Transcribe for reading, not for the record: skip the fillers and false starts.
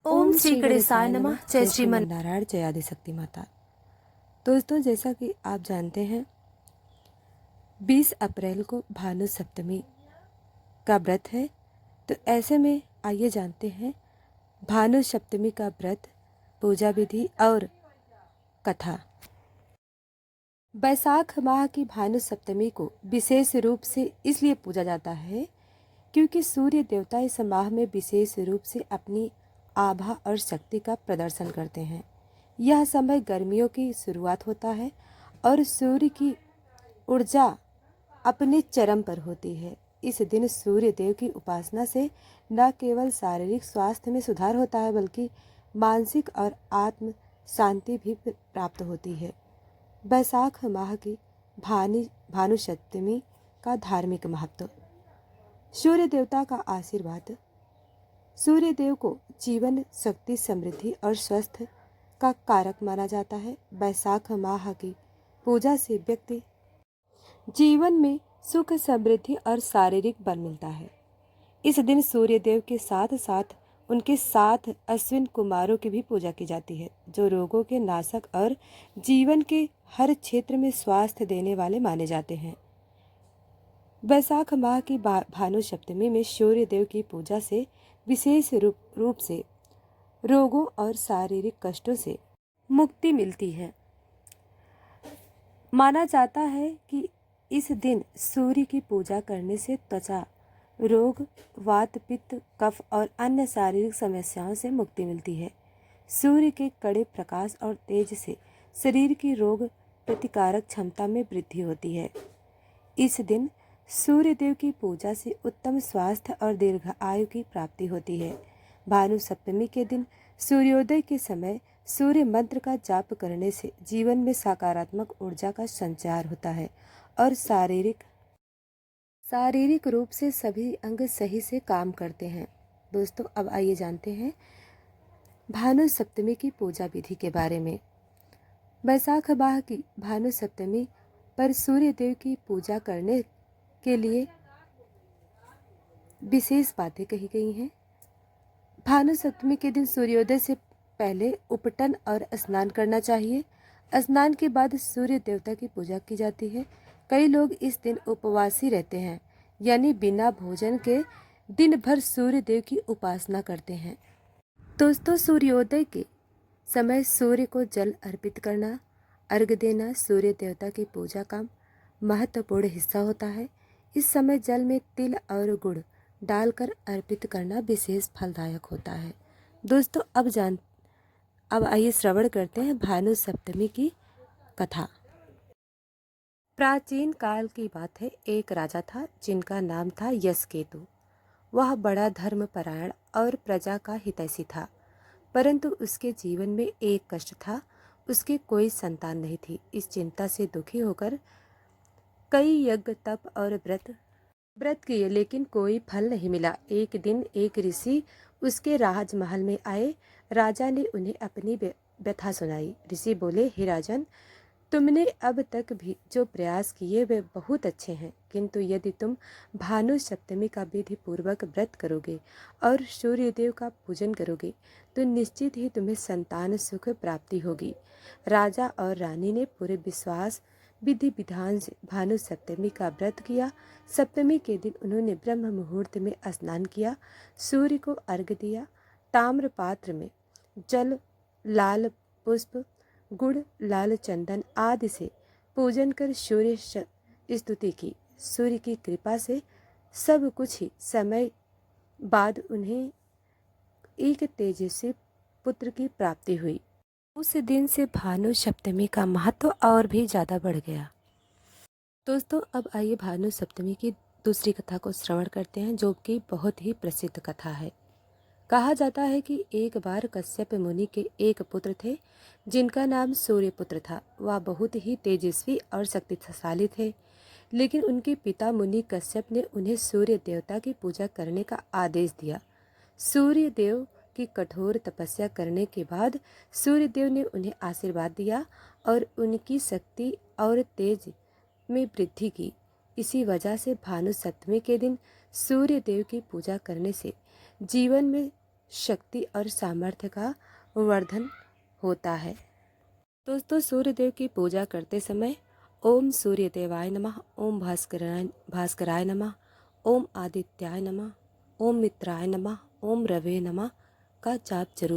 ओम श्री गणेशाय नमः। जय श्रीमन नारायण जय आदिशक्ति माता। दोस्तों, जैसा कि आप जानते हैं 20 अप्रैल को भानु सप्तमी का व्रत है। तो ऐसे में आइए जानते हैं भानु सप्तमी का व्रत, पूजा विधि और कथा। बैसाख माह की भानु सप्तमी को विशेष रूप से इसलिए पूजा जाता है क्योंकि सूर्य देवता इस माह में विशेष रूप से अपनी आभा और शक्ति का प्रदर्शन करते हैं। यह समय गर्मियों की शुरुआत होता है और सूर्य की ऊर्जा अपने चरम पर होती है। इस दिन सूर्य देव की उपासना से न केवल शारीरिक स्वास्थ्य में सुधार होता है बल्कि मानसिक और आत्म शांति भी प्राप्त होती है। बैसाख माह की भानु सप्तमी का धार्मिक महत्व। सूर्य देवता का आशीर्वाद। सूर्य देव को जीवन, शक्ति, समृद्धि और स्वास्थ्य का कारक माना जाता है। बैसाख माह की पूजा से व्यक्ति जीवन में सुख, समृद्धि और शारीरिक बल मिलता है। इस दिन सूर्य देव के साथ साथ उनके 7 अश्विन कुमारों की भी पूजा की जाती है, जो रोगों के नाशक और जीवन के हर क्षेत्र में स्वास्थ्य देने वाले माने जाते हैं। बैसाख माह की भानु सप्तमी में सूर्य देव की पूजा से विशेष रूप से रोगों और शारीरिक कष्टों से मुक्ति मिलती है। माना जाता है कि इस दिन सूर्य की पूजा करने से त्वचा रोग, वात, पित्त, कफ और अन्य शारीरिक समस्याओं से मुक्ति मिलती है। सूर्य के कड़े प्रकाश और तेज से शरीर की रोग प्रतिकारक क्षमता में वृद्धि होती है। इस दिन सूर्य देव की पूजा से उत्तम स्वास्थ्य और दीर्घ आयु की प्राप्ति होती है। भानु सप्तमी के दिन सूर्योदय के समय सूर्य मंत्र का जाप करने से जीवन में सकारात्मक ऊर्जा का संचार होता है और शारीरिक रूप से सभी अंग सही से काम करते हैं। दोस्तों, अब आइए जानते हैं भानु सप्तमी की पूजा विधि के बारे में। बैसाख माह की भानु सप्तमी पर सूर्य देव की पूजा करने के लिए विशेष बातें कही गई हैं। भानु सप्तमी के दिन सूर्योदय से पहले उपटन और स्नान करना चाहिए। स्नान के बाद सूर्य देवता की पूजा की जाती है। कई लोग इस दिन उपवासी रहते हैं, यानी बिना भोजन के दिन भर सूर्य देव की उपासना करते हैं। दोस्तों, सूर्योदय के समय सूर्य को जल अर्पित करना, अर्घ्य देना सूर्य देवता की पूजा का महत्वपूर्ण हिस्सा होता है। इस समय जल में तिल और गुड़ डालकर अर्पित करना विशेष फलदायक होता है। दोस्तों, अब आइए श्रवण करते हैं भानु सप्तमी की कथा। प्राचीन काल की बात है। एक राजा था जिनका नाम था यशकेतु। वह बड़ा धर्मपरायण और प्रजा का हितैषी था, परंतु उसके जीवन में एक कष्ट था। उसकी कोई संतान नहीं थी। इस चिंता से दुखी होकर कई यज्ञ, तप और व्रत किए, लेकिन कोई फल नहीं मिला। एक दिन एक ऋषि उसके राजमहल में आए। राजा ने उन्हें अपनी व्यथा सुनाई। ऋषि बोले, हे राजन, तुमने अब तक भी जो प्रयास किए वे बहुत अच्छे हैं, किंतु यदि तुम भानु सप्तमी का विधि पूर्वक व्रत करोगे और सूर्यदेव का पूजन करोगे तो निश्चित ही तुम्हें संतान सुख प्राप्ति होगी। राजा और रानी ने पूरे विश्वास, विधि विधान से भानु सप्तमी का व्रत किया। सप्तमी के दिन उन्होंने ब्रह्म मुहूर्त में स्नान किया, सूर्य को अर्घ्य दिया, ताम्र पात्र में जल, लाल पुष्प, गुड़, लाल चंदन आदि से पूजन कर सूर्य स्तुति की। सूर्य की कृपा से सब कुछ ही समय बाद उन्हें एक तेजस्वी पुत्र की प्राप्ति हुई। उस दिन से भानु सप्तमी का महत्व और भी ज़्यादा बढ़ गया। दोस्तों, अब आइए भानु सप्तमी की दूसरी कथा को श्रवण करते हैं, जो कि बहुत ही प्रसिद्ध कथा है। कहा जाता है कि एक बार कश्यप मुनि के एक पुत्र थे जिनका नाम सूर्यपुत्र था। वह बहुत ही तेजस्वी और शक्तिशाली थे, लेकिन उनके पिता मुनि कश्यप ने उन्हें सूर्य देवता की पूजा करने का आदेश दिया। सूर्य देव की कठोर तपस्या करने के बाद सूर्य देव ने उन्हें आशीर्वाद दिया और उनकी शक्ति और तेज में वृद्धि की। इसी वजह से भानु सप्तमी के दिन सूर्य देव की पूजा करने से जीवन में शक्ति और सामर्थ्य का वर्धन होता है। दोस्तों, सूर्य देव की पूजा करते समय ओम सूर्य देवाय नमः, ओम भास्कराय नमः, ओम आदित्याय नमः, ओम मित्राय नमः, ओम रवे नमः का जाप जरूर